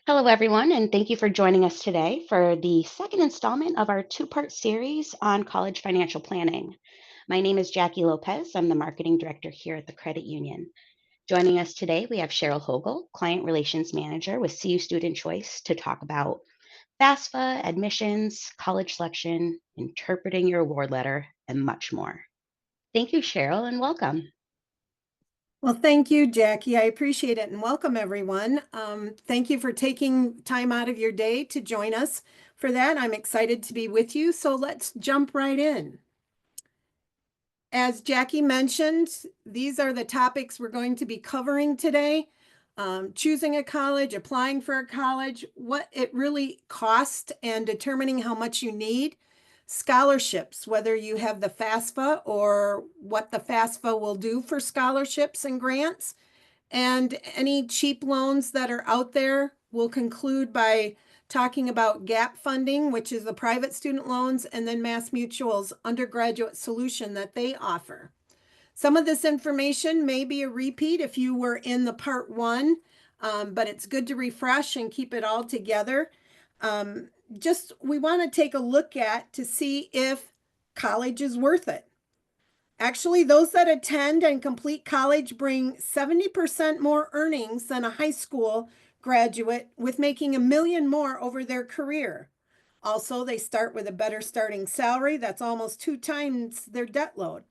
Hello, everyone, and thank you for joining us today for the second installment of our two-part series on college financial planning. My name is Jackie Lopez. I'm the marketing director here at the Credit Union. Joining us today, we have Cheryl Hogel, Client Relations Manager with CU Student Choice, to talk about FAFSA, admissions, college selection, interpreting your award letter, and much more. Thank you, Cheryl, and welcome. Well, thank you, Jackie. I appreciate it and welcome everyone. Thank you for taking time out of your day to join us for that. I'm excited to be with you. So let's jump right in. As Jackie mentioned, these are the topics we're going to be covering today. Choosing a college, applying for a college, what it really costs, and determining how much you need. Scholarships, whether you have the FAFSA or what the FAFSA will do for scholarships and grants, and any cheap loans that are out there. We'll conclude by talking about GAP funding, which is the private student loans, and then Mass Mutual's undergraduate solution that they offer. Some of this information may be a repeat if you were in the part one, but it's good to refresh and keep it all together. We want to take a look at to see if college is worth it. Actually, those that attend and complete college bring 70% more earnings than a high school graduate, with making $1 million more over their career. Also, they start with a better starting salary that's almost 2 times their debt load.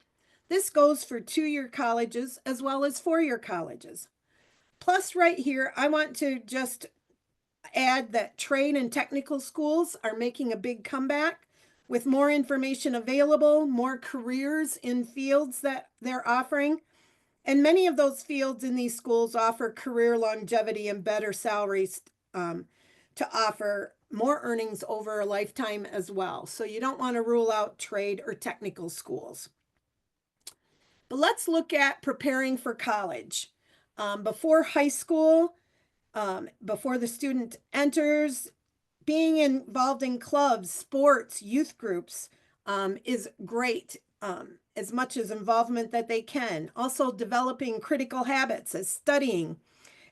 This goes for 2-year colleges as well as 4-year colleges. Plus, right here, I want to just add that trade and technical schools are making a big comeback with more information available, more careers in fields that they're offering. And many of those fields in these schools offer career longevity and better salaries to offer more earnings over a lifetime as well. So you don't want to rule out trade or technical schools. But let's look at preparing for college. Before high school, before the student enters, being involved in clubs, sports, youth groups is great, as much as involvement that they can. Also, developing critical habits as studying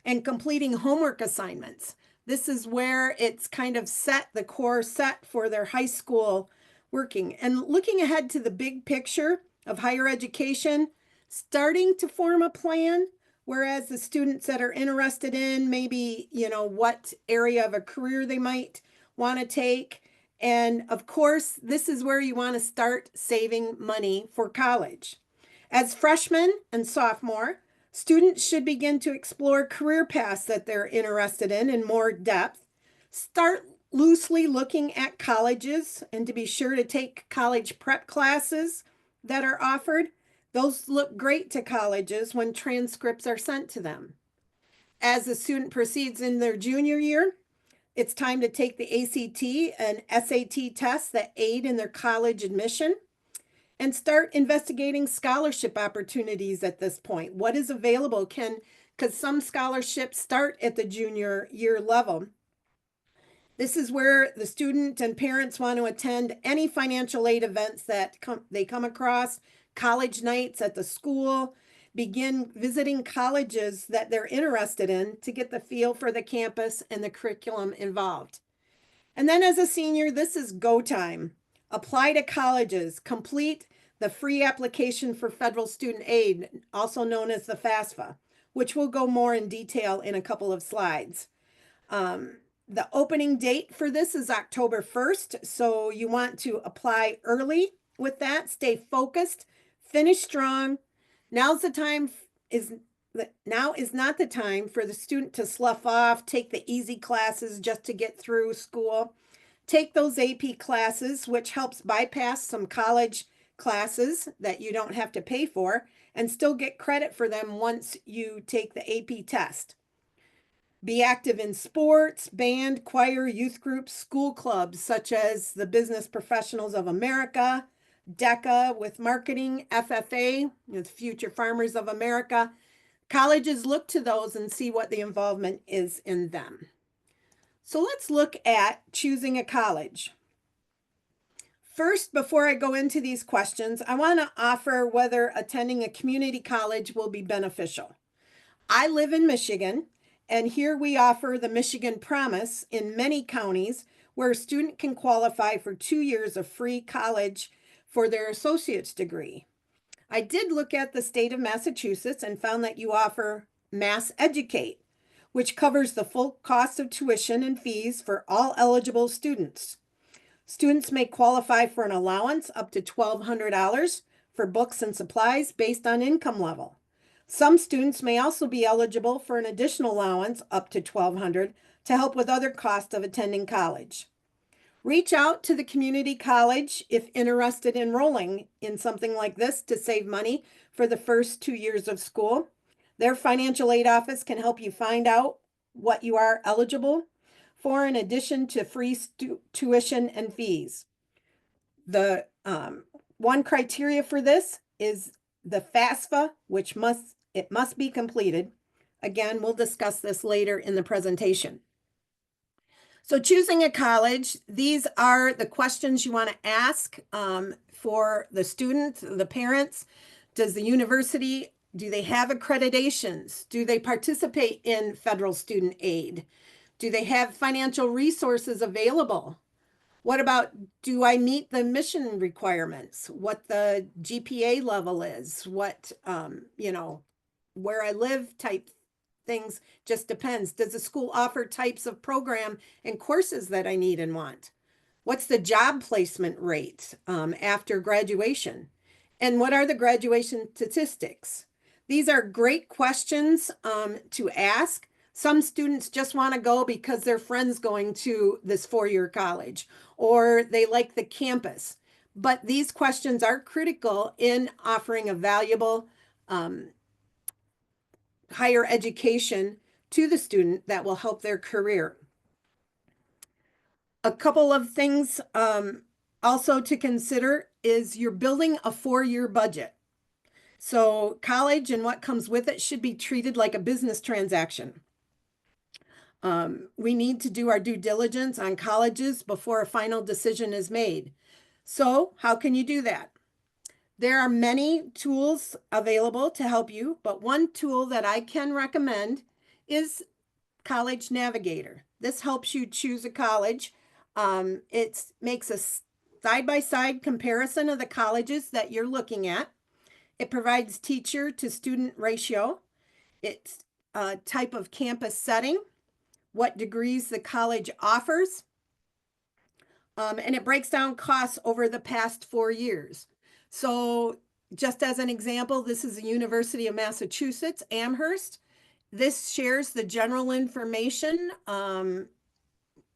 and completing homework assignments. This is where it's kind of set, the core set for their high school working. And looking ahead to the big picture of higher education, starting to form a plan. Whereas the students that are interested in maybe, what area of a career they might want to take. And of course, this is where you want to start saving money for college. As freshmen and sophomore, students should begin to explore career paths that they're interested in more depth. Start loosely looking at colleges and to be sure to take college prep classes that are offered. Those look great to colleges when transcripts are sent to them. As the student proceeds in their junior year, it's time to take the ACT and SAT tests that aid in their college admission and start investigating scholarship opportunities at this point. What is available because some scholarships start at the junior year level. This is where the student and parents want to attend any financial aid events that they come across, college nights at the school, begin visiting colleges that they're interested in to get the feel for the campus and the curriculum involved. And then as a senior, this is go time. Apply to colleges, complete the free application for federal student aid, also known as the FAFSA, which we'll go more in detail in a couple of slides. The opening date for this is October 1st, so you want to apply early with that. Stay focused, finish strong. Now is not the time for the student to slough off, take the easy classes just to get through school. Take those AP classes, which helps bypass some college classes that you don't have to pay for and still get credit for them once you take the AP test. Be active in sports, band, choir, youth groups, school clubs, such as the Business Professionals of America, DECA with marketing, FFA with Future Farmers of America. Colleges look to those and see what the involvement is in them. So let's look at choosing a college. First, before I go into these questions, I want to offer whether attending a community college will be beneficial. I live in Michigan, And here we offer the Michigan Promise in many counties where a student can qualify for 2 years of free college for their associate's degree. I did look at the state of Massachusetts and found that you offer Mass Educate, which covers the full cost of tuition and fees for all eligible students. Students may qualify for an allowance up to $1,200 for books and supplies based on income level. Some students may also be eligible for an additional allowance up to $1,200 to help with other costs of attending college. Reach out to the community college if interested in enrolling in something like this to save money for the first 2 years of school. Their financial aid office can help you find out what you are eligible for in addition to free tuition and fees. The one criteria for this is the FAFSA, which must be completed. Again, we'll discuss this later in the presentation. So choosing a college, these are the questions you want to ask for the student, the parents. Does the university, do they have accreditations? Do they participate in federal student aid? Do they have financial resources available? What about, do I meet the mission requirements? What the GPA level is? What, where I live type things just depends. Does the school offer types of program and courses that I need and want? What's the job placement rate after graduation? And what are the graduation statistics? These are great questions to ask. Some students just want to go because their friend's going to this 4-year college or they like the campus. But these questions are critical in offering a valuable higher education to the student that will help their career. A couple of things also to consider is you're building a 4-year budget. So college and what comes with it should be treated like a business transaction. We need to do our due diligence on colleges before a final decision is made. So how can you do that? There are many tools available to help you, but one tool that I can recommend is College Navigator. This helps you choose a college. It makes a side-by-side comparison of the colleges that you're looking at. It provides teacher to student ratio. It's a type of campus setting, what degrees the college offers, and it breaks down costs over the past 4 years. So just as an example, this is the University of Massachusetts, Amherst. This shares the general information,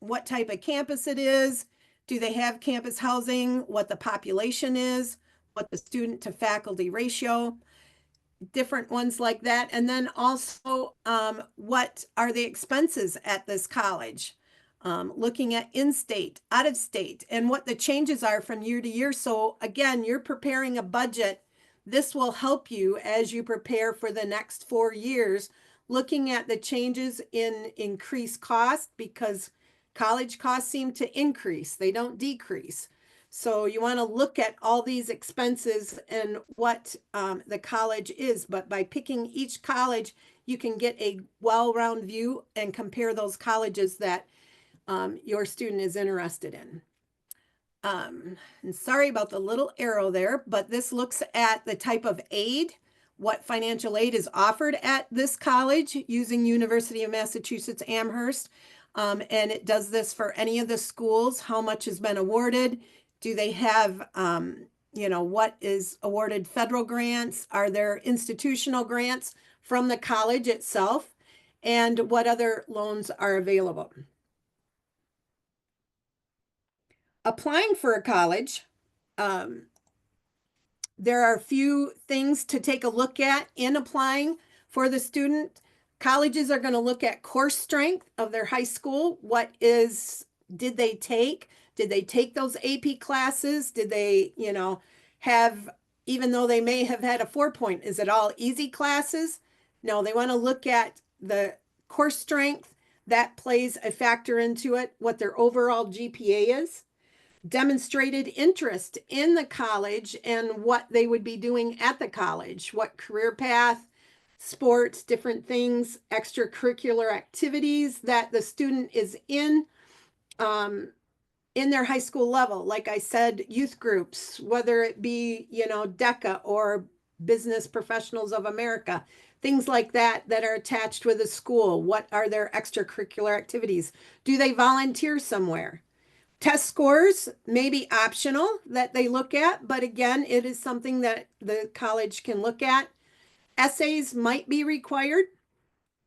what type of campus it is, do they have campus housing, what the population is, what the student to faculty ratio, different ones like that. And then also what are the expenses at this college? Looking at in-state, out-of-state, and what the changes are from year to year. So again, you're preparing a budget. This will help you as you prepare for the next 4 years, looking at the changes in increased cost because college costs seem to increase. They don't decrease. So you want to look at all these expenses and what the college is. But by picking each college, you can get a well-rounded view and compare those colleges that your student is interested in. And sorry about the little arrow there, but this looks at the type of aid, what financial aid is offered at this college using University of Massachusetts Amherst. And it does this for any of the schools, how much has been awarded. Do they have, what is awarded federal grants? Are there institutional grants from the college itself? And what other loans are available? Applying for a college, there are a few things to take a look at in applying for the student. Colleges are going to look at course strength of their high school. Did they take those AP classes? Did they, have, even though they may have had a 4-point, is it all easy classes? No, they want to look at the course strength. That plays a factor into it, what their overall GPA is. Demonstrated interest in the college and what they would be doing at the college, what career path, sports, different things, extracurricular activities that the student is in their high school level. Like I said, youth groups, whether it be, DECA or Business Professionals of America, things like that that are attached with a school. What are their extracurricular activities? Do they volunteer somewhere? Test scores may be optional that they look at, but again, it is something that the college can look at. Essays might be required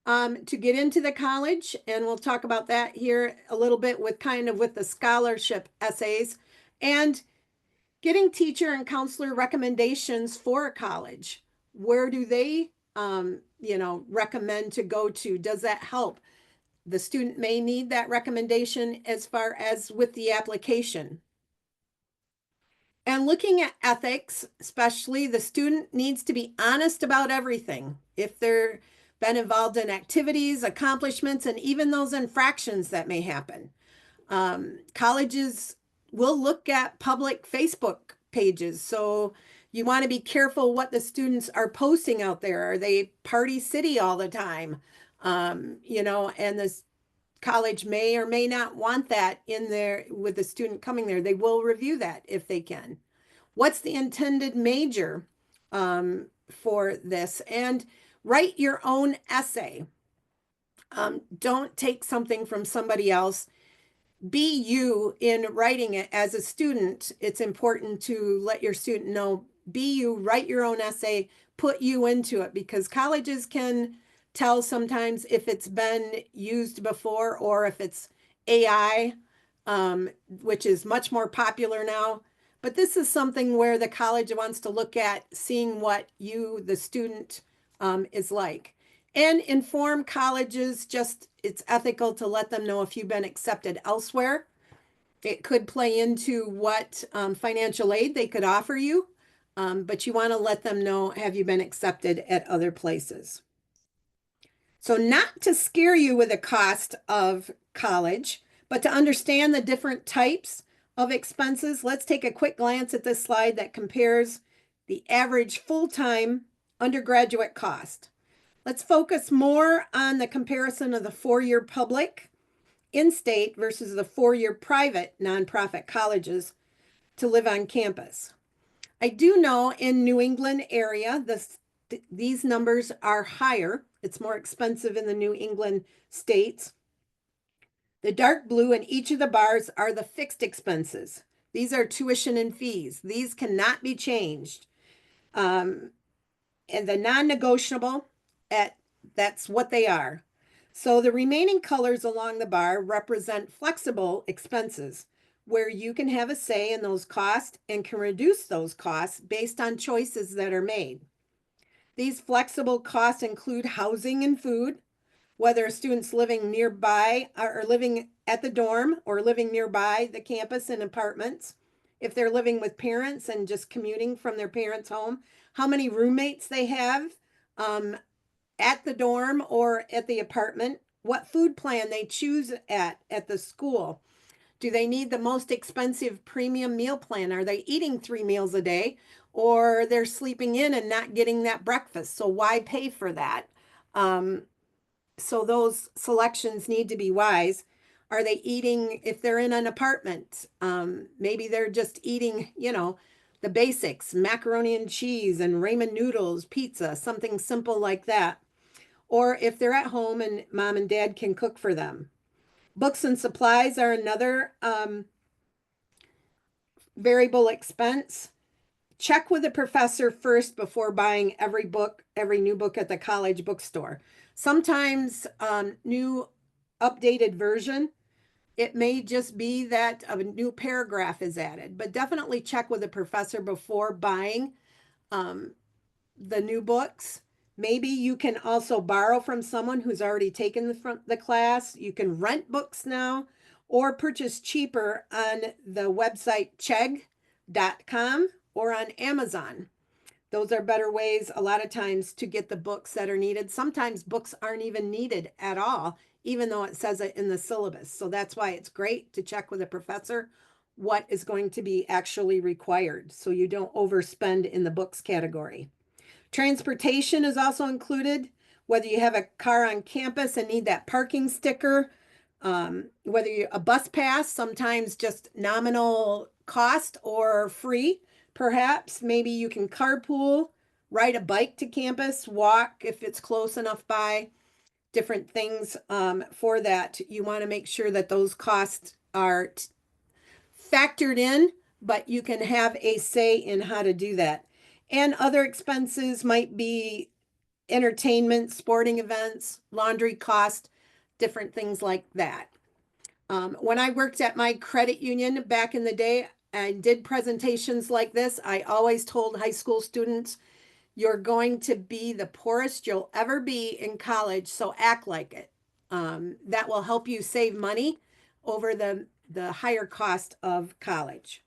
to get into the college, and we'll talk about that here a little bit with the scholarship essays and getting teacher and counselor recommendations for a college. Where do they, recommend to go to? Does that help? The student may need that recommendation as far as with the application. And looking at ethics, especially, the student needs to be honest about everything. If they're been involved in activities, accomplishments, and even those infractions that may happen. Colleges will look at public Facebook pages. So you want to be careful what the students are posting out there. Are they party city all the time? And the college may or may not want that in there with the student coming there. They will review that if they can. What's the intended major for this? And write your own essay. Don't take something from somebody else. Be you in writing it as a student. It's important to let your student know, be you, write your own essay, put you into it, because colleges can tell sometimes if it's been used before or if it's AI, which is much more popular now. But this is something where the college wants to look at seeing what you, the student, is like. And inform colleges, just it's ethical to let them know if you've been accepted elsewhere. It could play into what financial aid they could offer you, but you want to let them know, have you been accepted at other places? So not to scare you with the cost of college, but to understand the different types of expenses, let's take a quick glance at this slide that compares the average full-time undergraduate cost. Let's focus more on the comparison of the four-year public in-state versus the four-year private nonprofit colleges to live on campus. I do know in New England area, these numbers are higher. It's more expensive in the New England states. The dark blue in each of the bars are the fixed expenses. These are tuition and fees. These cannot be changed. And the non-negotiable, that's what they are. So the remaining colors along the bar represent flexible expenses, where you can have a say in those costs and can reduce those costs based on choices that are made. These flexible costs include housing and food, whether a student's living nearby or living at the dorm or living nearby the campus in apartments. If they're living with parents and just commuting from their parents' home, how many roommates they have at the dorm or at the apartment, what food plan they choose at the school. Do they need the most expensive premium meal plan? Are they eating 3 meals a day, or they're sleeping in and not getting that breakfast? So why pay for that? So those selections need to be wise. Are they eating, if they're in an apartment, maybe they're just eating, the basics, macaroni and cheese and ramen noodles, pizza, something simple like that. Or if they're at home and mom and dad can cook for them. Books and supplies are another variable expense. Check with a professor first before buying every new book at the college bookstore. Sometimes new updated version, it may just be that a new paragraph is added, but definitely check with a professor before buying the new books. Maybe you can also borrow from someone who's already taken the class. You can rent books now or purchase cheaper on the website chegg.com or on Amazon. Those are better ways a lot of times to get the books that are needed. Sometimes books aren't even needed at all, even though it says it in the syllabus. So that's why it's great to check with a professor what is going to be actually required so you don't overspend in the books category. Transportation is also included, whether you have a car on campus and need that parking sticker, whether you're a bus pass, sometimes just nominal cost or free, perhaps. Maybe you can carpool, ride a bike to campus, walk if it's close enough by, different things for that. You want to make sure that those costs are factored in, but you can have a say in how to do that. And other expenses might be entertainment, sporting events, laundry cost, different things like that. When I worked at my credit union back in the day, I did presentations like this. I always told high school students, you're going to be the poorest you'll ever be in college, so act like it. That will help you save money over the higher cost of college.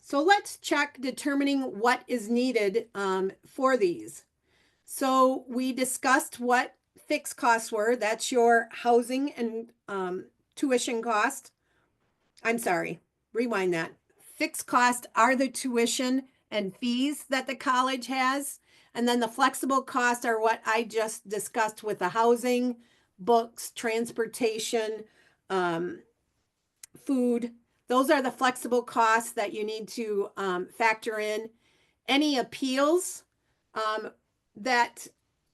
So let's check determining what is needed for these. So we discussed what fixed costs were. That's your housing and tuition cost. I'm sorry, rewind that. Fixed costs are the tuition and fees that the college has. And then the flexible costs are what I just discussed with the housing, books, transportation, food. Those are the flexible costs that you need to factor in. Any appeals that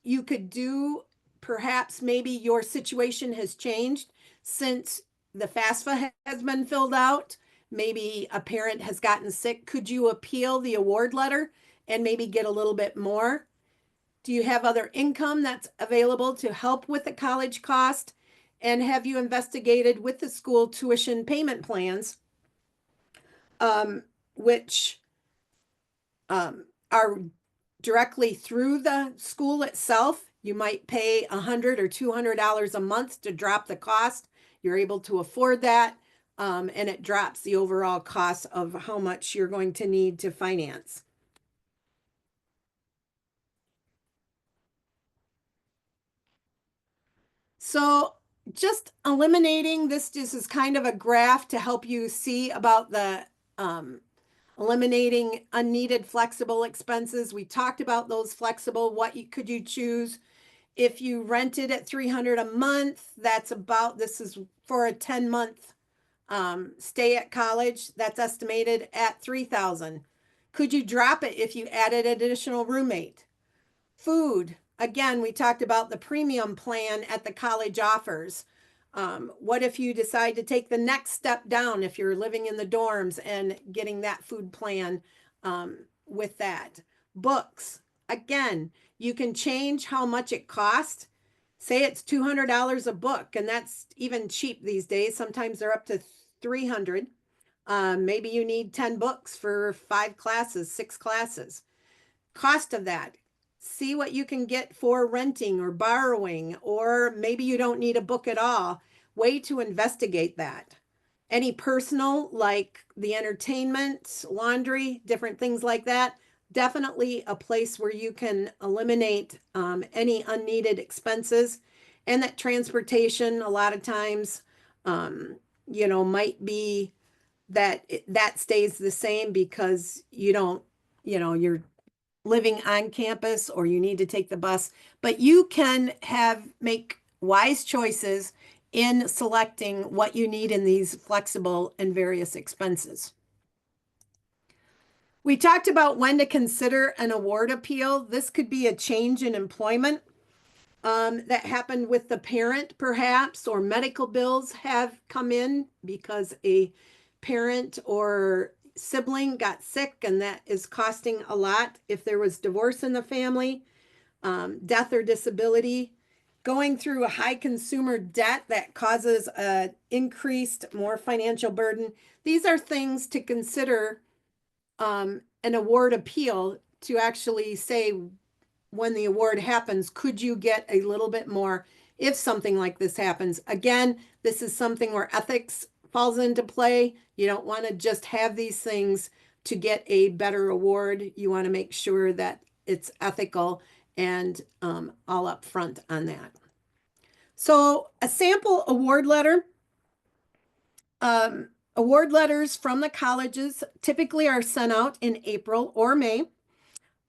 you could do, perhaps maybe your situation has changed since the FAFSA has been filled out. Maybe a parent has gotten sick. Could you appeal the award letter and maybe get a little bit more? Do you have other income that's available to help with the college cost? And have you investigated with the school tuition payment plans, which are directly through the school itself? You might pay $100 or $200 a month to drop the cost. You're able to afford that, and it drops the overall cost of how much you're going to need to finance. So just eliminating this, this is kind of a graph to help you see about the eliminating unneeded flexible expenses. We talked about those flexible. Could you choose? If you rented at $300 a month, that's about, this is for a 10-month stay at college, that's estimated at $3,000. Could you drop it if you added an additional roommate? Food, again, we talked about the premium plan at the college offers. What if you decide to take the next step down if you're living in the dorms and getting that food plan with that? Books, again, you can change how much it costs. Say it's $200 a book, and that's even cheap these days. Sometimes they're up to $300. Maybe you need 10 books for 5 classes, 6 classes. Cost of that. See what you can get for renting or borrowing, or maybe you don't need a book at all. Way to investigate that. Any personal, like the entertainment, laundry, different things like that, definitely a place where you can eliminate any unneeded expenses. And that transportation, a lot of times, might be that that stays the same because you don't, you're living on campus or you need to take the bus, but you can make wise choices in selecting what you need in these flexible and various expenses. We talked about when to consider an award appeal. This could be a change in employment that happened with the parent, perhaps, or medical bills have come in because a parent or sibling got sick, and that is costing a lot. If there was divorce in the family, death or disability, going through a high consumer debt that causes an increased, more financial burden. These are things to consider an award appeal to actually say when the award happens, could you get a little bit more if something like this happens? Again, this is something where ethics falls into play. You don't want to just have these things to get a better award. You want to make sure that it's ethical and all up front on that. So a sample award letter. Award letters from the colleges typically are sent out in April or May.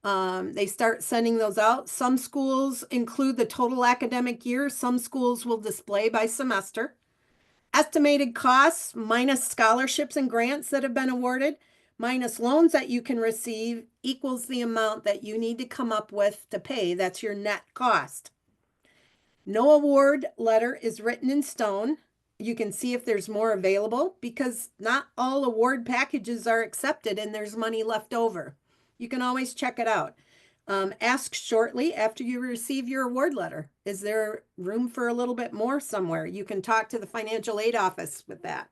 They start sending those out. Some schools include the total academic year. Some schools will display by semester. Estimated costs minus scholarships and grants that have been awarded, minus loans that you can receive equals the amount that you need to come up with to pay. That's your net cost. No award letter is written in stone. You can see if there's more available because not all award packages are accepted and there's money left over. You can always check it out. Ask shortly after you receive your award letter. Is there room for a little bit more somewhere? You can talk to the financial aid office with that.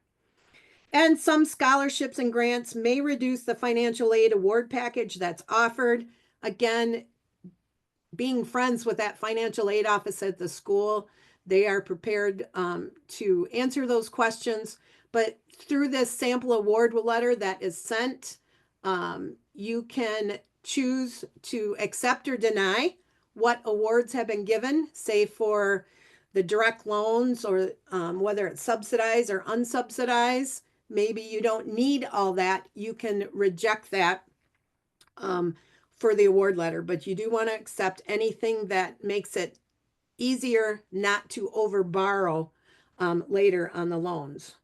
And some scholarships and grants may reduce the financial aid award package that's offered. Again, being friends with that financial aid office at the school, they are prepared to answer those questions. But through this sample award letter that is sent, you can choose to accept or deny what awards have been given, say for the direct loans or whether it's subsidized or unsubsidized. Maybe you don't need all that. You can reject that for the award letter, but you do want to accept anything that makes it easier not to over borrow later on the loans.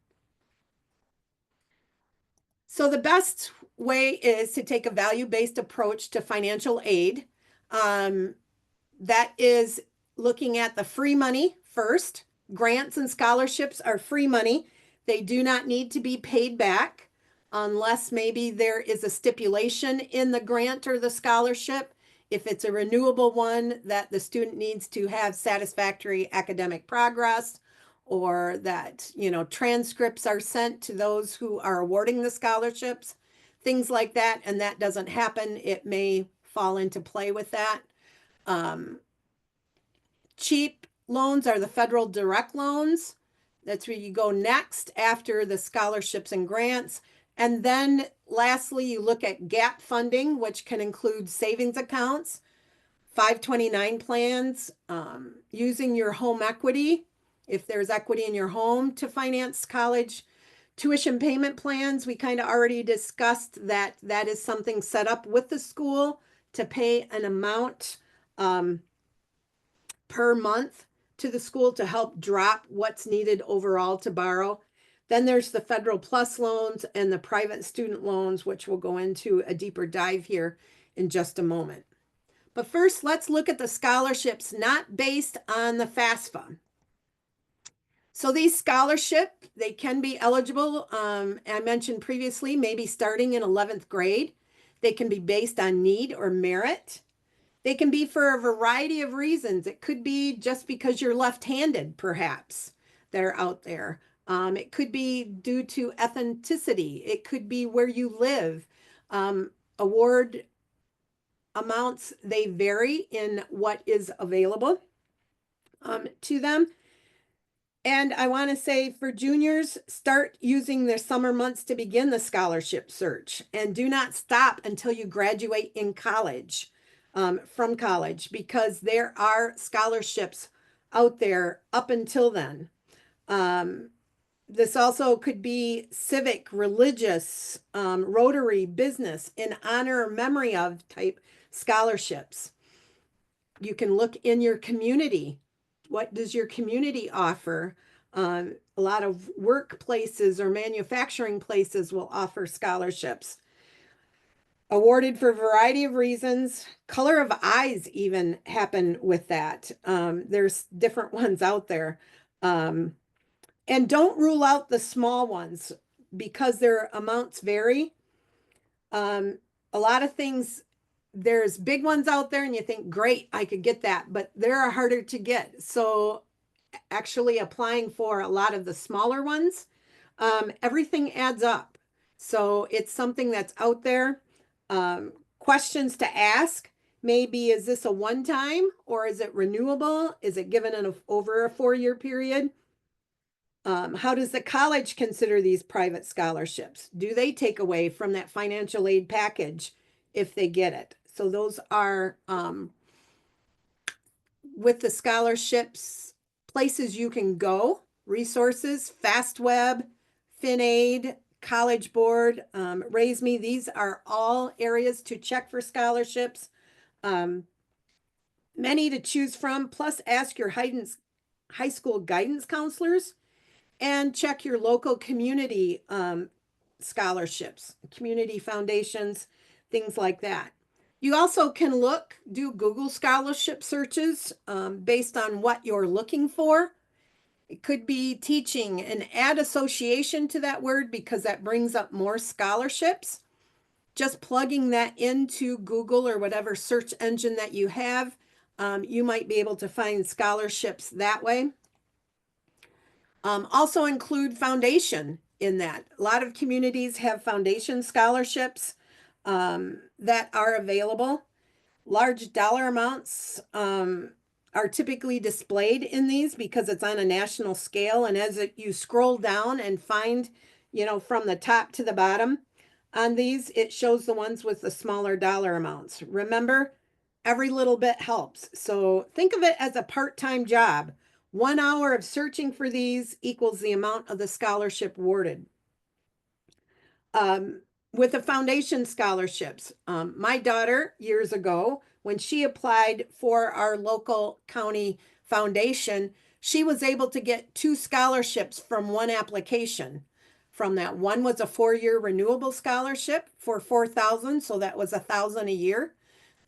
So the best way is to take a value-based approach to financial aid. That is looking at the free money first. Grants and scholarships are free money. They do not need to be paid back unless maybe there is a stipulation in the grant or the scholarship. If it's a renewable one, that the student needs to have satisfactory academic progress, or that, transcripts are sent to those who are awarding the scholarships, things like that, and that doesn't happen, it may fall into play with that. Cheap loans are the federal direct loans. That's where you go next after the scholarships and grants. And then lastly, you look at gap funding, which can include savings accounts, 529 plans, using your home equity, if there's equity in your home, to finance college tuition payment plans. We kind of already discussed that that is something set up with the school to pay an amount per month to the school to help drop what's needed overall to borrow. Then there's the Federal Plus loans and the private student loans, which we'll go into a deeper dive here in just a moment. But first, let's look at the scholarships not based on the FAFSA. So these scholarships, they can be eligible, I mentioned previously, maybe starting in 11th grade. They can be based on need or merit. They can be for a variety of reasons. It could be just because you're left-handed, perhaps, that are out there. It could be due to ethnicity. It could be where you live. Award amounts, they vary in what is available to them. And I want to say for juniors, start using their summer months to begin the scholarship search, and do not stop until you graduate in college, from college, because there are scholarships out there up until then. This also could be civic, religious, Rotary, business, in honor or memory of type scholarships. You can look in your community. What does your community offer? A lot of workplaces or manufacturing places will offer scholarships. Awarded for a variety of reasons. Color of eyes even happen with that. There's different ones out there. And don't rule out the small ones because their amounts vary. A lot of things, there's big ones out there and you think, great, I could get that, but they're harder to get. So actually applying for a lot of the smaller ones, everything adds up. So it's something that's out there. Questions to ask, maybe, is this a one-time or is it renewable? Is it given in over a 4-year period? How does the college consider these private scholarships? Do they take away from that financial aid package if they get it? So those are, with the scholarships, places you can go, resources, FastWeb, FinAid, College Board, RaiseMe. These are all areas to check for scholarships. Many to choose from, plus ask your high school guidance counselors and check your local community scholarships, community foundations, things like that. You also can do Google scholarship searches based on what you're looking for. It could be teaching and add association to that word because that brings up more scholarships. Just plugging that into Google or whatever search engine that you have, you might be able to find scholarships that way. Also include foundation in that. A lot of communities have foundation scholarships that are available. Large dollar amounts are typically displayed in these because it's on a national scale. And as you scroll down and find, from the top to the bottom on these, it shows the ones with the smaller dollar amounts. Remember, every little bit helps. So think of it as a part-time job. 1 hour of searching for these equals the amount of the scholarship awarded. With the foundation scholarships, my daughter years ago, when she applied for our local county foundation, she was able to get 2 scholarships from one application. From that, one was a 4-year renewable scholarship for $4,000, so that was $1,000 a year.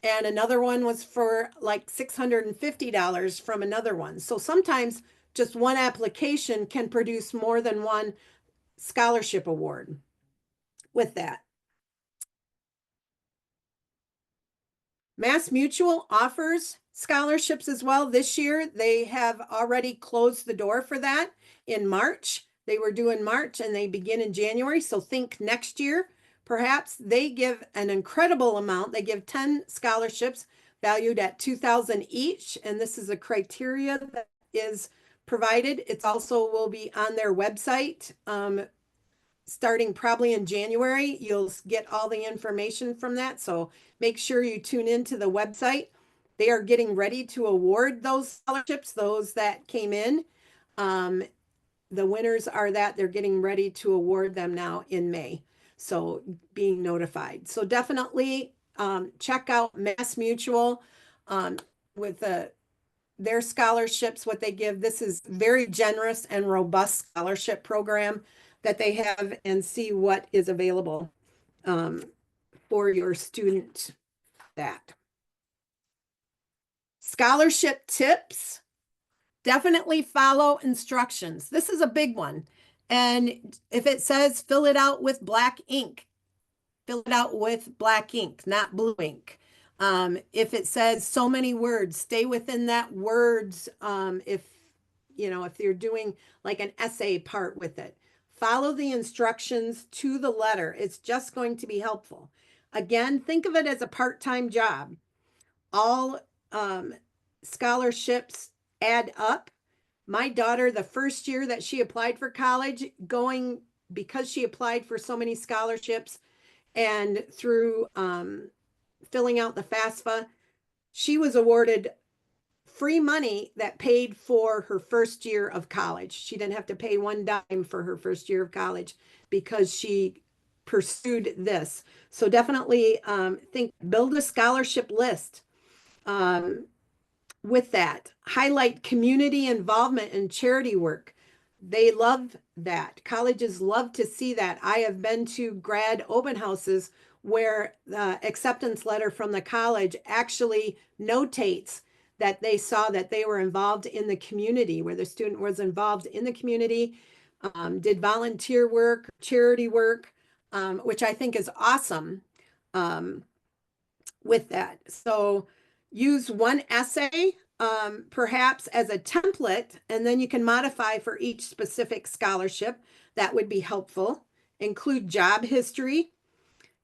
And another one was for like $650 from another one. So sometimes just one application can produce more than one scholarship award with that. Mass Mutual offers scholarships as well. This year, they have already closed the door for that in March. They were due in March and they begin in January. So think next year. Perhaps they give an incredible amount. They give 10 scholarships valued at $2,000 each. And this is a criteria that is provided. It's also will be on their website. Starting probably in January, you'll get all the information from that. So make sure you tune into the website. They are getting ready to award those scholarships, those that came in. The winners are that they're getting ready to award them now in May. So being notified. So definitely check out Mass Mutual with their scholarships, what they give. This is very generous and robust scholarship program that they have, and see what is available for your student. That scholarship tips, definitely follow instructions. This is a big one. And if it says fill it out with black ink, fill it out with black ink, not blue ink. If it says so many words, stay within that words. If you're doing like an essay part with it, follow the instructions to the letter. It's just going to be helpful. Again, think of it as a part-time job. All scholarships add up. My daughter, the first year that she applied for college, because she applied for so many scholarships and through filling out the FAFSA, she was awarded free money that paid for her first year of college. She didn't have to pay one dime for her first year of college because she pursued this. So definitely build a scholarship list. With that, highlight community involvement and charity work. They love that. Colleges love to see that. I have been to grad open houses where the acceptance letter from the college actually notates that they saw that they were involved in the community, where the student was involved in the community, did volunteer work, charity work, which I think is awesome with that. So use one essay perhaps as a template, and then you can modify for each specific scholarship. That would be helpful. Include job history.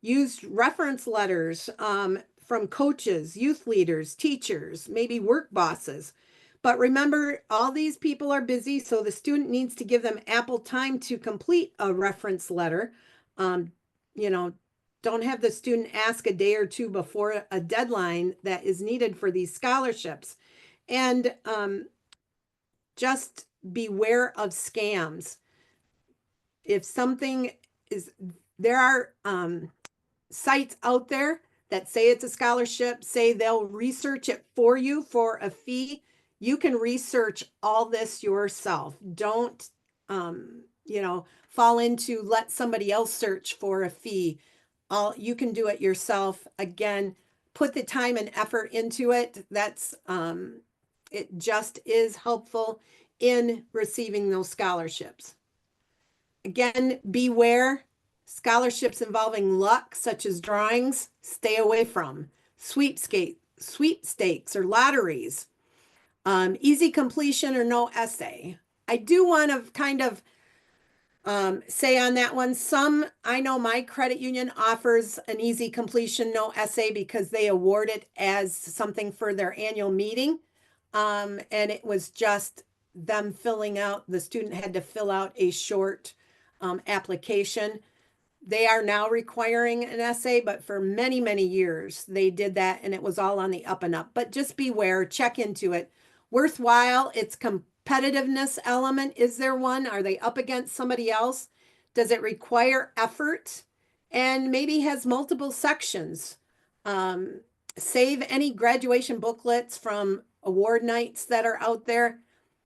Use reference letters from coaches, youth leaders, teachers, maybe work bosses. But remember, all these people are busy, so the student needs to give them ample time to complete a reference letter. Don't have the student ask a day or two before a deadline that is needed for these scholarships. And just beware of scams. If something is, there are sites out there that say it's a scholarship, say they'll research it for you for a fee. You can research all this yourself. Don't, fall into let somebody else search for a fee. You can do it yourself. Again, put the time and effort into it. That's, it just is helpful in receiving those scholarships. Again, beware scholarships involving luck, such as drawings, stay away from. Sweepstakes or lotteries, easy completion or no essay. I do want to kind of say on that one, I know my credit union offers an easy completion, no essay, because they award it as something for their annual meeting. And it was just them the student had to fill out a short application. They are now requiring an essay, but for many, many years they did that and it was all on the up and up. But just beware, check into it. Worthwhile, it's competitiveness element. Is there one? Are they up against somebody else? Does it require effort? And maybe has multiple sections. Save any graduation booklets from award nights that are out there,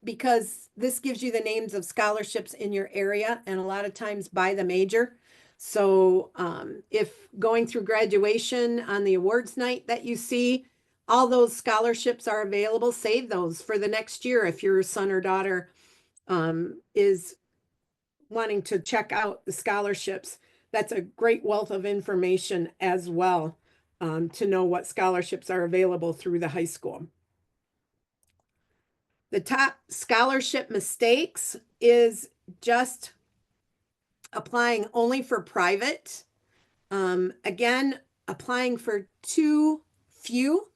because this gives you the names of scholarships in your area and a lot of times by the major. So if going through graduation on the awards night that you see, all those scholarships are available, save those for the next year if your son or daughter is wanting to check out the scholarships. That's a great wealth of information as well, to know what scholarships are available through the high school. The top scholarship mistakes is just applying only for private. Again, applying for too few.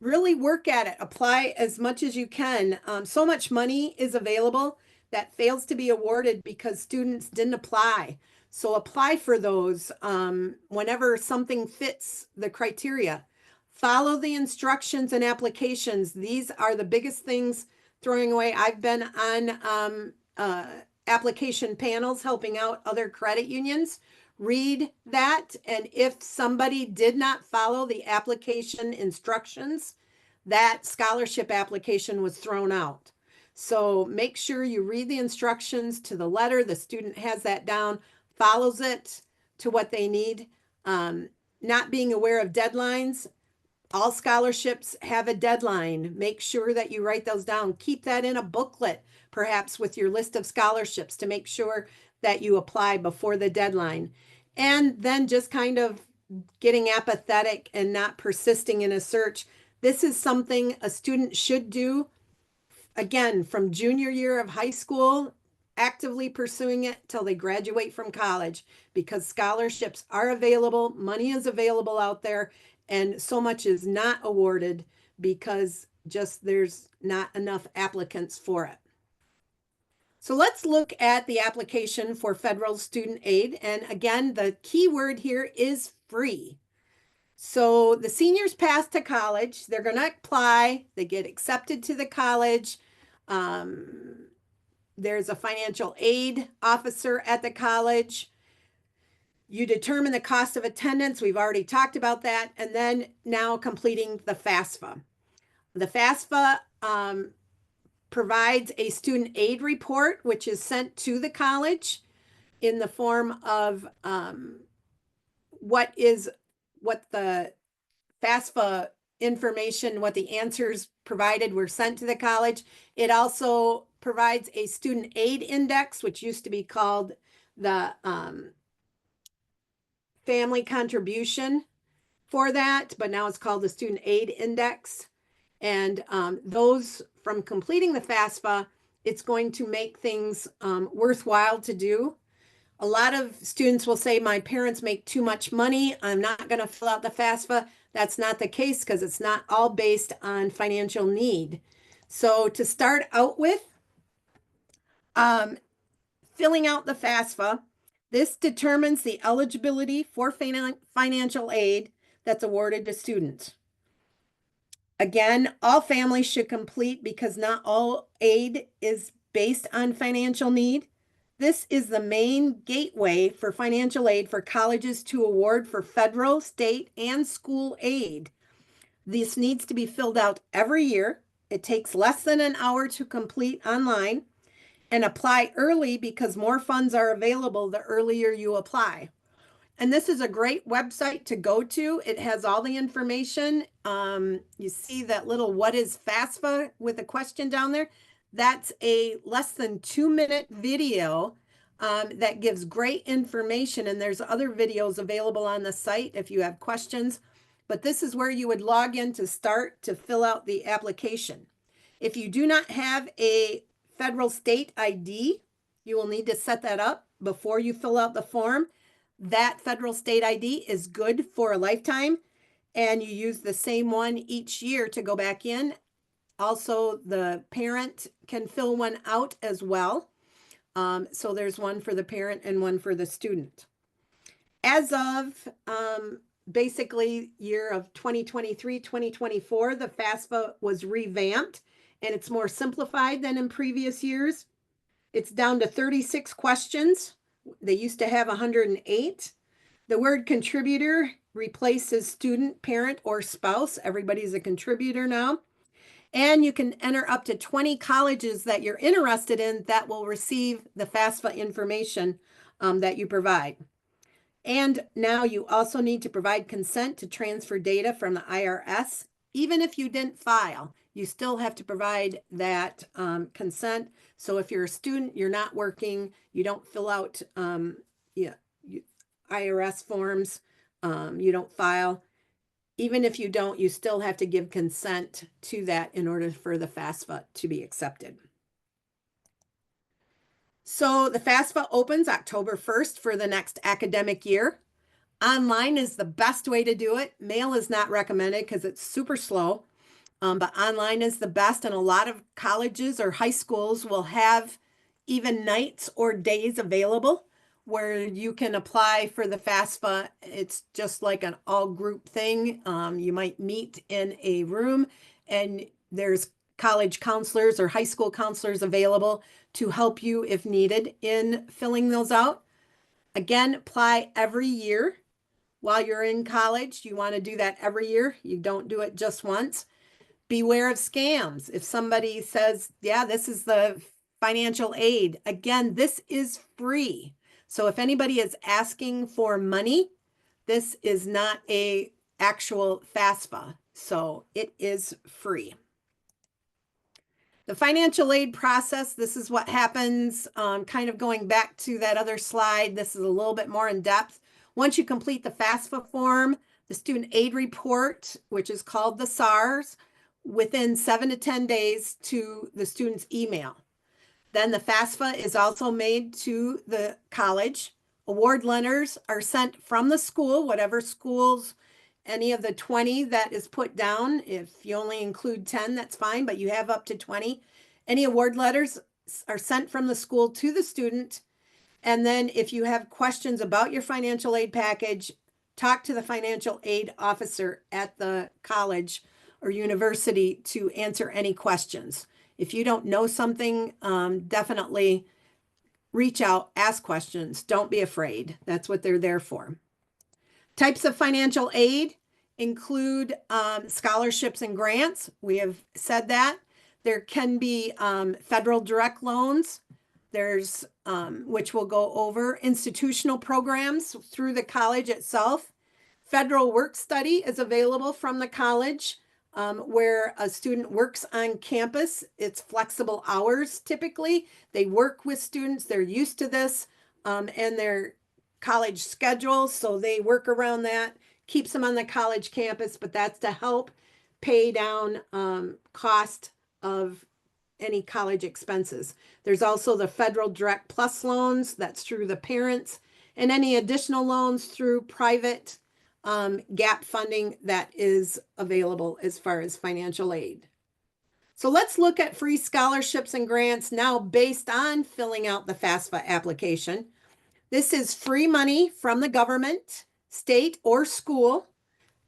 Really work at it. Apply as much as you can. So much money is available that fails to be awarded because students didn't apply. So apply for those whenever something fits the criteria. Follow the instructions and applications. These are the biggest things throwing away. I've been on application panels helping out other credit unions. Read that, and if somebody did not follow the application instructions, that scholarship application was thrown out. So make sure you read the instructions to the letter. The student has that down, follows it to what they need. Not being aware of deadlines. All scholarships have a deadline. Make sure that you write those down. Keep that in a booklet, perhaps with your list of scholarships, to make sure that you apply before the deadline. And then just kind of getting apathetic and not persisting in a search. This is something a student should do, again, from junior year of high school, actively pursuing it till they graduate from college, because scholarships are available, money is available out there, and so much is not awarded because just there's not enough applicants for it. So let's look at the application for federal student aid. And again, the key word here is free. So the seniors pass to college, they're going to apply, they get accepted to the college. There's a financial aid officer at the college. You determine the cost of attendance. We've already talked about that. And then now completing the FAFSA. The FAFSA provides a student aid report, which is sent to the college in the form of what the FAFSA information, what the answers provided were sent to the college. It also provides a student aid index, which used to be called the family contribution for that, but now it's called the student aid index. And those, from completing the FAFSA, it's going to make things worthwhile to do. A lot of students will say, my parents make too much money, I'm not going to fill out the FAFSA. That's not the case, because it's not all based on financial need. So to start out with, filling out the FAFSA, this determines the eligibility for financial aid that's awarded to students. Again, all families should complete, because not all aid is based on financial need. This is the main gateway for financial aid for colleges to award for federal, state, and school aid. This needs to be filled out every year. It takes less than an hour to complete online, and apply early because more funds are available the earlier you apply. And this is a great website to go to. It has all the information. You see that little "What is FAFSA" with a question down there? That's a less than 2-minute video that gives great information. And there's other videos available on the site if you have questions. But this is where you would log in to start to fill out the application. If you do not have a federal state ID, you will need to set that up before you fill out the form. That federal state ID is good for a lifetime, and you use the same one each year to go back in. Also, the parent can fill one out as well. So there's one for the parent and one for the student. As of basically year of 2023, 2024, the FAFSA was revamped, and it's more simplified than in previous years. It's down to 36 questions. They used to have 108. The word contributor replaces student, parent, or spouse. Everybody's a contributor now. And you can enter up to 20 colleges that you're interested in that will receive the FAFSA information that you provide. And now you also need to provide consent to transfer data from the IRS. Even if you didn't file, you still have to provide that consent. So if you're a student, you're not working, you don't fill out IRS forms, you don't file. Even if you don't, you still have to give consent to that in order for the FAFSA to be accepted. So the FAFSA opens October 1st for the next academic year. Online is the best way to do it. Mail is not recommended because it's super slow, but online is the best. And a lot of colleges or high schools will have even nights or days available where you can apply for the FAFSA. It's just like an all group thing. You might meet in a room, and there's college counselors or high school counselors available to help you if needed in filling those out. Again, apply every year while you're in college. You want to do that every year. You don't do it just once. Beware of scams. If somebody says, yeah, this is the financial aid, again, this is free. So if anybody is asking for money, this is not a actual FAFSA. So it is free. The financial aid process, this is what happens, kind of going back to that other slide. This is a little bit more in depth. Once you complete the FAFSA form, the student aid report, which is called the SARS, within 7 to 10 days to the student's email. Then the FAFSA is also made to the college. Award letters are sent from the school, whatever schools, any of the 20 that is put down. If you only include 10, that's fine, but you have up to 20. Any award letters are sent from the school to the student. And then if you have questions about your financial aid package, talk to the financial aid officer at the college or university to answer any questions. If you don't know something, definitely reach out, ask questions. Don't be afraid. That's what they're there for. Types of financial aid include scholarships and grants. We have said that. There can be federal direct loans. There's, which we'll go over, institutional programs through the college itself. Federal work study is available from the college, where a student works on campus. It's flexible hours typically. They work with students, they're used to this, and their college schedule, so they work around that, keeps them on the college campus, but that's to help pay down cost of any college expenses. There's also the federal direct plus loans, that's through the parents, and any additional loans through private gap funding that is available as far as financial aid. So let's look at free scholarships and grants now based on filling out the FAFSA application. This is free money from the government, state, or school.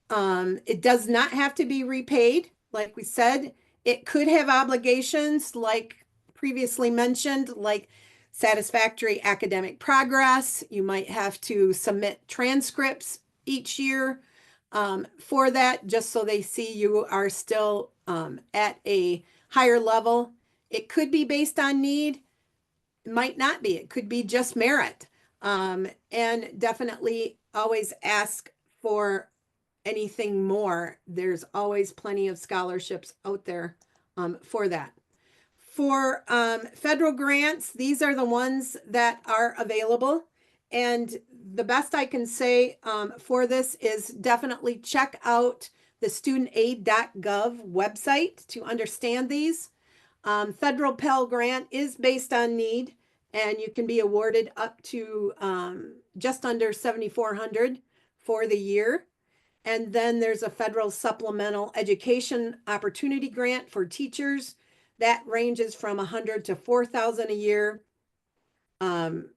It does not have to be repaid. Like we said, it could have obligations like previously mentioned, like satisfactory academic progress. You might have to submit transcripts each year for that, just so they see you are still at a higher level. It could be based on need, it might not be. It could be just merit. And definitely always ask for anything more. There's always plenty of scholarships out there for that. For federal grants, these are the ones that are available. And the best I can say for this is definitely check out the studentaid.gov website to understand these. Federal Pell Grant is based on need, and you can be awarded up to just under $7,400 for the year. And then there's a federal supplemental education opportunity grant for teachers that ranges from $100 to $4,000 a year. I'm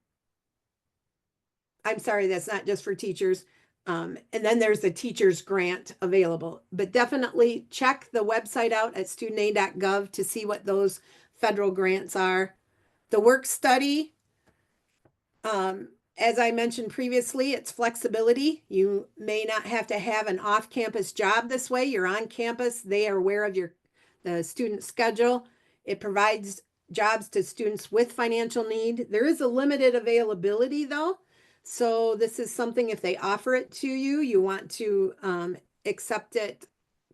sorry, that's not just for teachers. And then there's the teacher's grant available, but definitely check the website out at studentaid.gov to see what those federal grants are. The work study, as I mentioned previously, it's flexibility. You may not have to have an off-campus job this way. You're on campus. They are aware of the student schedule. It provides jobs to students with financial need. There is a limited availability though. So this is something, if they offer it to you, you want to accept it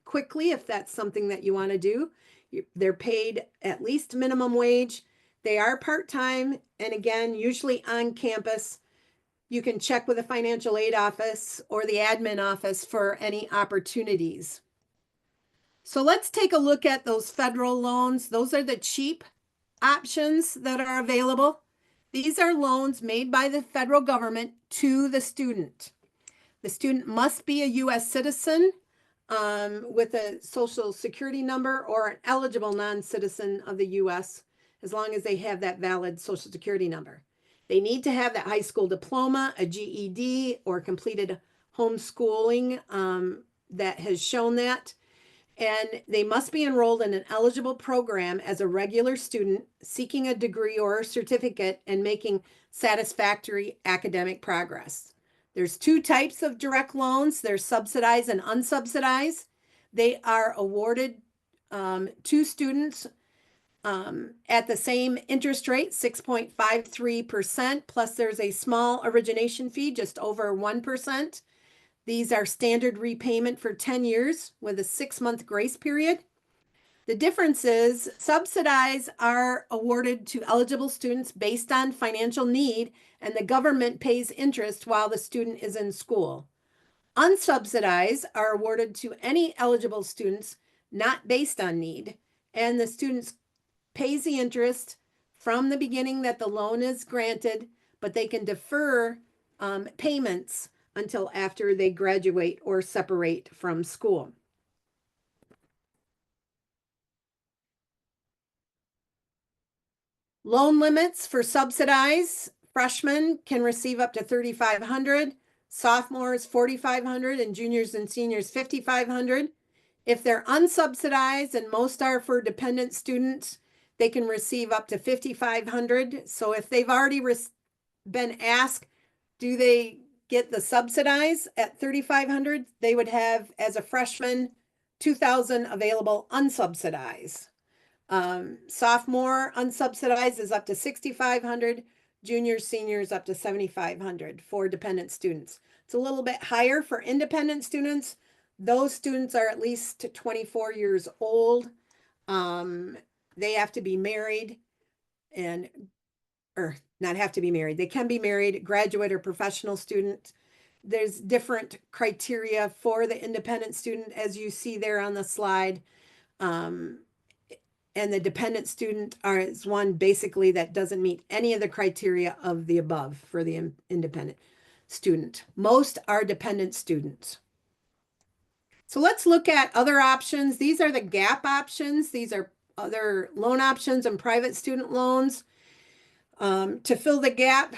quickly if that's something that you want to do. They're paid at least minimum wage. They are part-time, and again, usually on campus. You can check with the financial aid office or the admin office for any opportunities. So let's take a look at those federal loans. Those are the cheap options that are available. These are loans made by the federal government to the student. The student must be a U.S. citizen with a social security number, or an eligible non-citizen of the U.S., as long as they have that valid social security number. They need to have that high school diploma, a GED, or completed homeschooling that has shown that. And they must be enrolled in an eligible program as a regular student, seeking a degree or a certificate and making satisfactory academic progress. There's two types of direct loans. There's subsidized and unsubsidized. They are awarded to students at the same interest rate, 6.53%, plus there's a small origination fee, just over 1%. These are standard repayment for 10 years with a 6-month grace period. The difference is subsidized are awarded to eligible students based on financial need, and the government pays interest while the student is in school. Unsubsidized are awarded to any eligible students not based on need, and the students pays the interest from the beginning that the loan is granted, but they can defer payments until after they graduate or separate from school. Loan limits for subsidized: freshmen can receive up to $3,500, sophomores $4,500, and juniors and seniors $5,500. If they're unsubsidized, and most are for dependent students, they can receive up to $5,500. So if they've already been asked, do they get the subsidized at $3,500, they would have, as a freshman, $2,000 available unsubsidized. Sophomore unsubsidized is up to $6,500, juniors, seniors up to $7,500 for dependent students. It's a little bit higher for independent students. Those students are at least 24 years old. They have to be married or not have to be married. They can be married, graduate or professional student. There's different criteria for the independent student, as you see there on the slide. And the dependent student is one basically that doesn't meet any of the criteria of the above for the independent student. Most are dependent students. So let's look at other options. These are the GAP options. These are other loan options and private student loans. To fill the gap,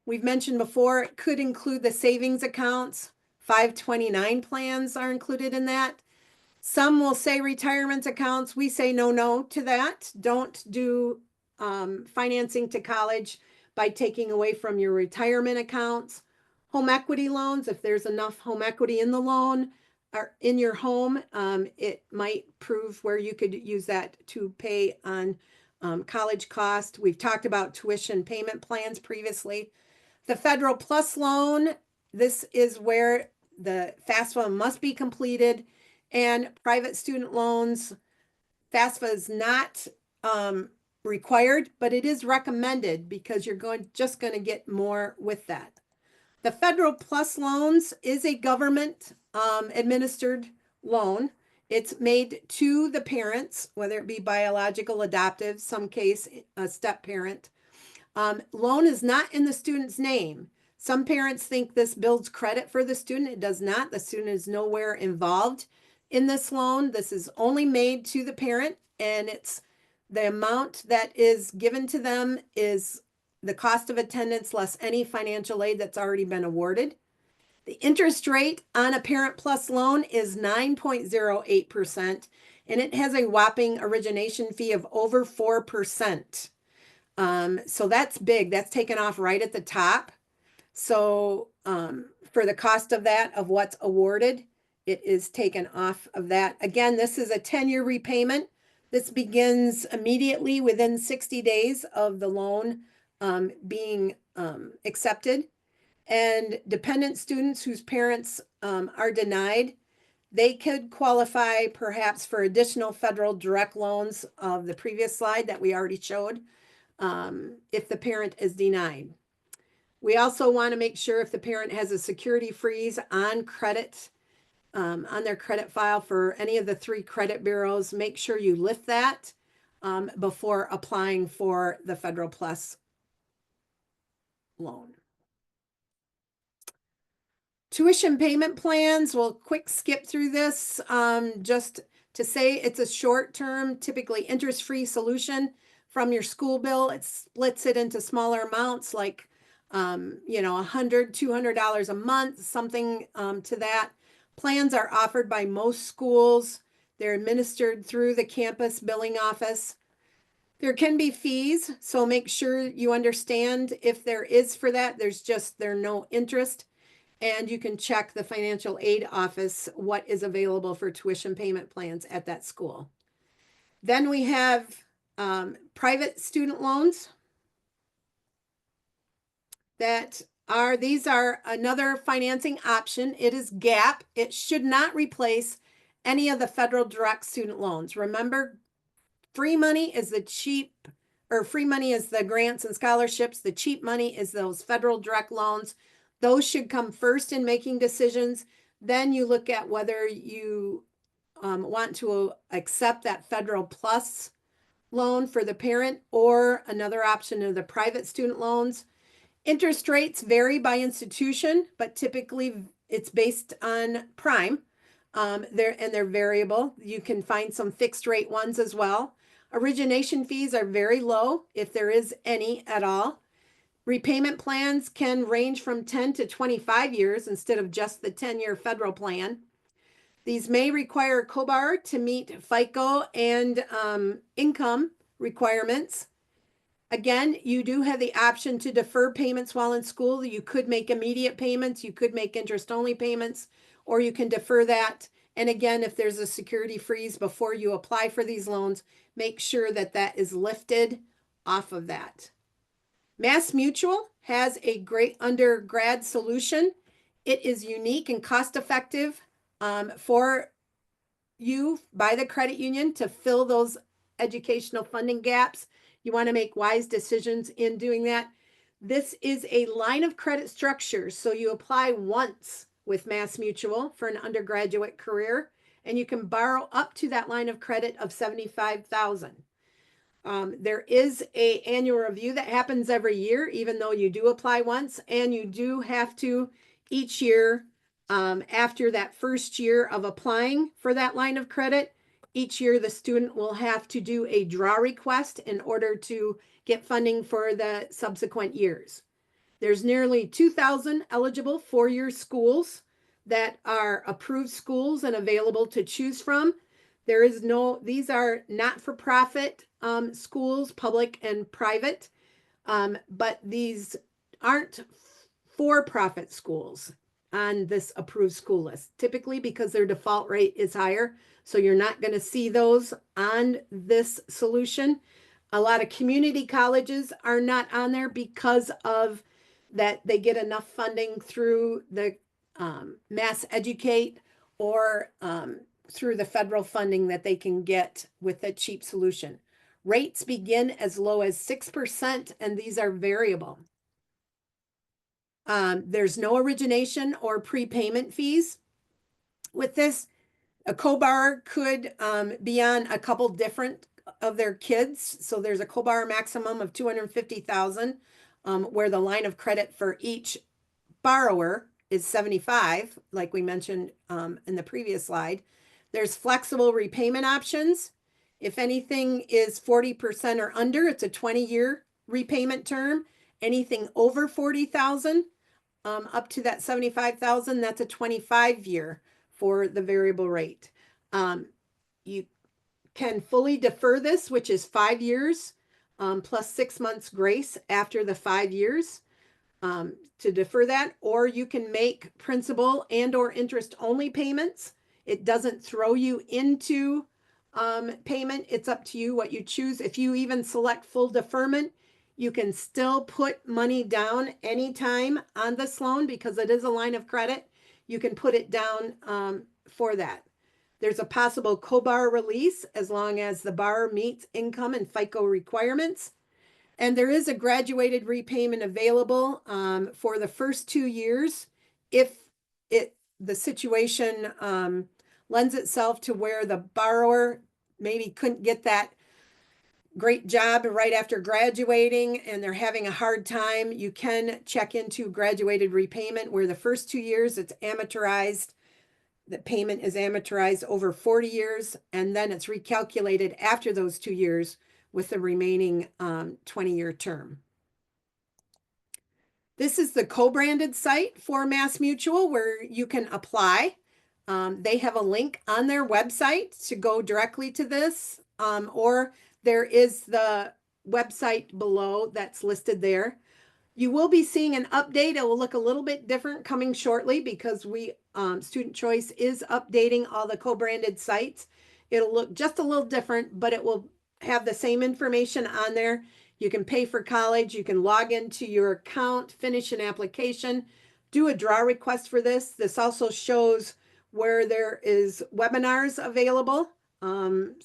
we've mentioned before, it could include the savings accounts. 529 plans are included in that. Some will say retirement accounts. We say no to that. Don't do financing to college by taking away from your retirement accounts, home equity loans. If there's enough home equity in the loan or in your home, it might prove where you could use that to pay on college cost. We've talked about tuition payment plans previously. The Federal Plus loan, this is where the FAFSA must be completed, and private student loans, FAFSA is not required, but it is recommended because you're just going to get more with that. The Federal Plus loans is a government administered loan. It's made to the parents, whether it be biological, adoptive, some case a step parent. Loan is not in the student's name. Some parents think this builds credit for the student. It does not. The student is nowhere involved in this loan. This is only made to the parent, and it's the amount that is given to them is the cost of attendance less any financial aid that's already been awarded. The interest rate on a Parent Plus loan is 9.08%, and it has a whopping origination fee of over 4%. So that's big. That's taken off right at the top. So for the cost of that, of what's awarded, it is taken off of that. Again, this is a 10-year repayment. This begins immediately within 60 days of the loan being accepted. And dependent students whose parents are denied, they could qualify perhaps for additional federal direct loans of the previous slide that we already showed if the parent is denied. We also want to make sure if the parent has a security freeze on credit, on their credit file for any of the 3 credit bureaus, make sure you lift that before applying for the Federal Plus loan. Tuition payment plans, we'll quick skip through this just to say it's a short-term, typically interest-free solution from your school bill. It splits it into smaller amounts like $100, $200 a month, something to that. Plans are offered by most schools. They're administered through the campus billing office. There can be fees, so make sure you understand if there is for that. There's no interest. And you can check the financial aid office what is available for tuition payment plans at that school. Then we have private student loans these are another financing option. It is GAP. It should not replace any of the federal direct student loans. Remember, free money is the grants and scholarships. The cheap money is those federal direct loans. Those should come first in making decisions. Then you look at whether you want to accept that Federal Plus loan for the parent or another option of the private student loans. Interest rates vary by institution, but typically it's based on prime. They're variable. You can find some fixed rate ones as well. Origination fees are very low, if there is any at all. Repayment plans can range from 10 to 25 years instead of just the 10-year federal plan. These may require a co-borrower to meet FICO and income requirements. Again, you do have the option to defer payments while in school. You could make immediate payments, you could make interest-only payments, or you can defer that. And again, if there's a security freeze before you apply for these loans, make sure that that is lifted off of that. Mass Mutual has a great undergrad solution. It is unique and cost-effective for you by the credit union to fill those educational funding gaps. You want to make wise decisions in doing that. This is a line of credit structure. So you apply once with Mass Mutual for an undergraduate career, and you can borrow up to that line of credit of $75,000. There is an annual review that happens every year, even though you do apply once, and you do have to each year, after that first year of applying for that line of credit, each year the student will have to do a draw request in order to get funding for the subsequent years. There's nearly 2,000 eligible four-year schools that are approved schools and available to choose from. These are not-for-profit schools, public and private, but these aren't for-profit schools on this approved school list, typically because their default rate is higher. So you're not going to see those on this solution. A lot of community colleges are not on there because of that they get enough funding through the Mass Educate or through the federal funding that they can get with a cheap solution. Rates begin as low as 6%, and these are variable. There's no origination or prepayment fees with this. A co-borrower could be on a couple different of their kids. So there's a co-borrower maximum of 250,000, where the line of credit for each borrower is 75, like we mentioned in the previous slide. There's flexible repayment options. If anything is 40% or under, it's a 20-year repayment term. Anything over 40,000, up to that 75,000, that's a 25-year for the variable rate. You can fully defer this, which is 5 years, plus 6 months grace after the 5 years to defer that, or you can make principal and or interest only payments. It doesn't throw you into payment. It's up to you what you choose. If you even select full deferment, you can still put money down anytime on this loan because it is a line of credit. You can put it down for that. There's a possible co-borrower release as long as the borrower meets income and FICO requirements. And there is a graduated repayment available for the first 2 years if the situation lends itself to where the borrower maybe couldn't get that great job right after graduating and they're having a hard time. You can check into graduated repayment where the first 2 years it's amortized. The payment is amortized over 40 years, and then it's recalculated after those 2 years with the remaining 20-year term. This is the co-branded site for MassMutual where you can apply. They have a link on their website to go directly to this, or there is the website below that's listed there. You will be seeing an update. It will look a little bit different coming shortly because Student Choice is updating all the co-branded sites. It'll look just a little different, but it will have the same information on there. You can pay for college. You can log into your account, finish an application, do a draw request for this. This also shows where there is webinars available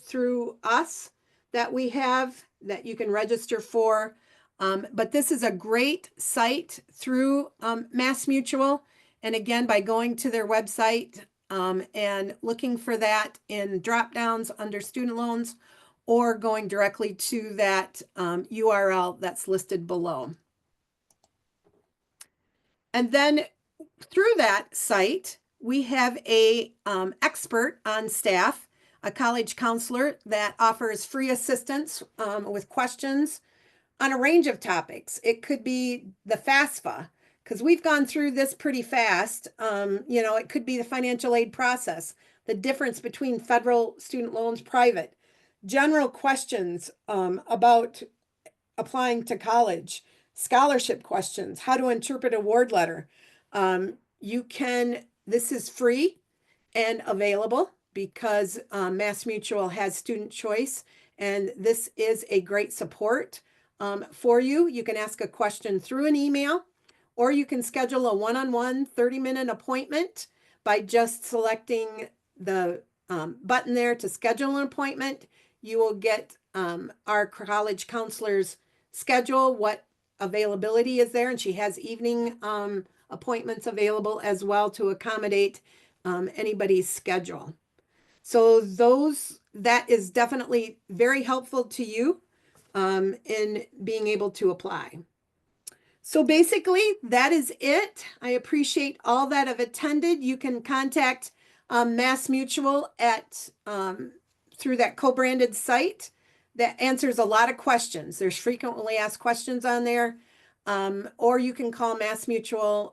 through us that we have that you can register for. But this is a great site through MassMutual. And again, by going to their website and looking for that in drop downs under student loans or going directly to that URL that's listed below. And then through that site, we have a expert on staff, a college counselor that offers free assistance with questions on a range of topics. It could be the FAFSA, because we've gone through this pretty fast. It could be the financial aid process, the difference between federal student loans, private, general questions about applying to college, scholarship questions, how to interpret a award letter. This is free and available because MassMutual has Student Choice, and this is a great support for you. You can ask a question through an email, or you can schedule a one-on-one 30-minute appointment by just selecting the button there to schedule an appointment. You will get our college counselor's schedule, what availability is there, and she has evening appointments available as well to accommodate anybody's schedule. So that is definitely very helpful to you in being able to apply. So basically, that is it. I appreciate all that have attended. You can contact MassMutual through that co-branded site that answers a lot of questions. There's frequently asked questions on there, or you can call MassMutual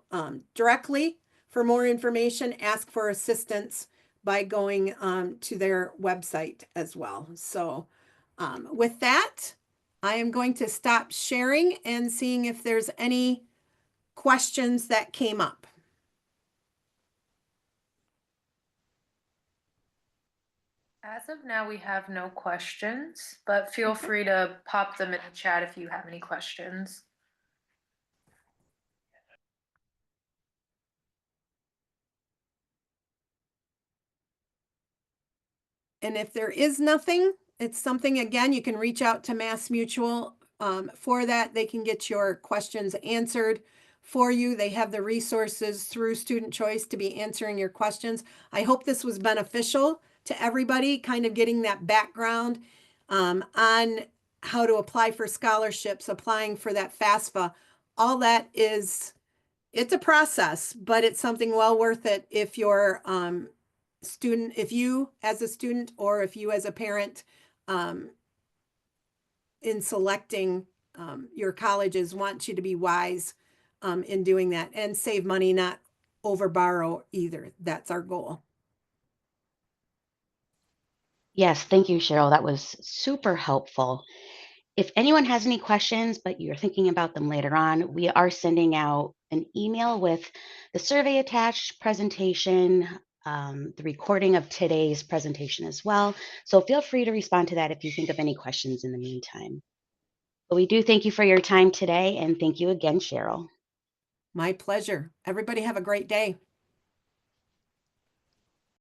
directly for more information. Ask for assistance by going to their website as well. So With that, I am going to stop sharing and seeing if there's any questions that came up. As of now, we have no questions, but feel free to pop them in the chat if you have any questions. And if there is nothing, it's something, again, you can reach out to Mass Mutual for that. They can get your questions answered for you. They have the resources through Student Choice to be answering your questions. I hope this was beneficial to everybody, kind of getting that background on how to apply for scholarships, applying for that FAFSA. All that is, it's a process, but it's something well worth it if you're student, if you as a student or if you as a parent in selecting your colleges want you to be wise in doing that and save money, not over borrow either. That's our goal. Yes, thank you, Cheryl. That was super helpful. If anyone has any questions, but you're thinking about them later on, we are sending out an email with the survey attached, presentation, the recording of today's presentation as well. So feel free to respond to that if you think of any questions in the meantime. But we do thank you for your time today, and thank you again, Cheryl. My pleasure. Everybody have a great day.